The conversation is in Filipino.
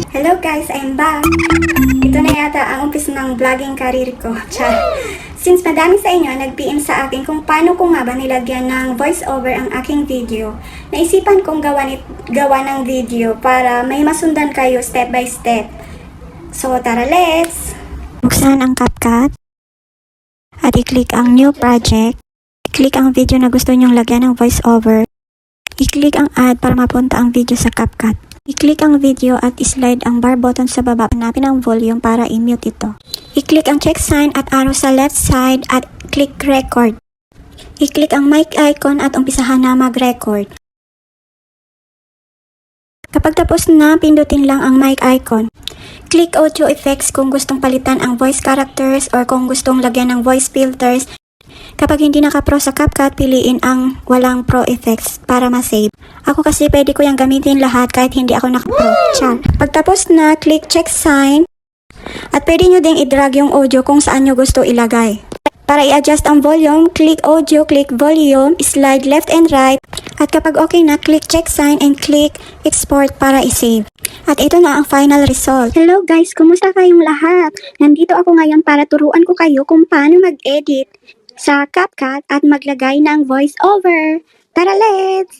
Hello guys, I'm back. Ito na yata ang umpis ng vlogging career ko. Char. Since madami sa inyo nag-PM sa akin kung paano ko nga ba nilagyan ng voiceover ang aking video, naisipan kong gawa ng video para may masundan kayo step by step. So tara, let's! Buksan ang CapCut at i-click ang new project. I-click ang video na gusto nyong lagyan ng voiceover. I-click ang add para mapunta ang video sa CapCut. I-click ang video at i-slide ang bar button sa baba. Hanapin ang volume para i-mute ito. I-click ang check sign at arrow sa left side at click record. I-click ang mic icon at umpisahan na mag-record. Kapag tapos na, pindutin lang ang mic icon. Click audio effects kung gustong palitan ang voice characters or kung gustong lagyan ng voice filters. Kapag hindi naka-pro sa CapCut, piliin ang walang pro effects para ma-save. Ako kasi pwede ko yung gamitin lahat kahit hindi ako naka-pro. Char. Pagtapos na, click check sign. At pwede nyo ding i-drag yung audio kung saan nyo gusto ilagay. Para i-adjust ang volume, click audio, click volume, slide left and right. At kapag okay na, click check sign and click export para i-save. At ito na ang final result. Hello guys, kumusta kayong lahat? Nandito ako ngayon para turuan ko kayo kung paano mag-edit sa CapCut at maglagay ng voice over. Tara, let's!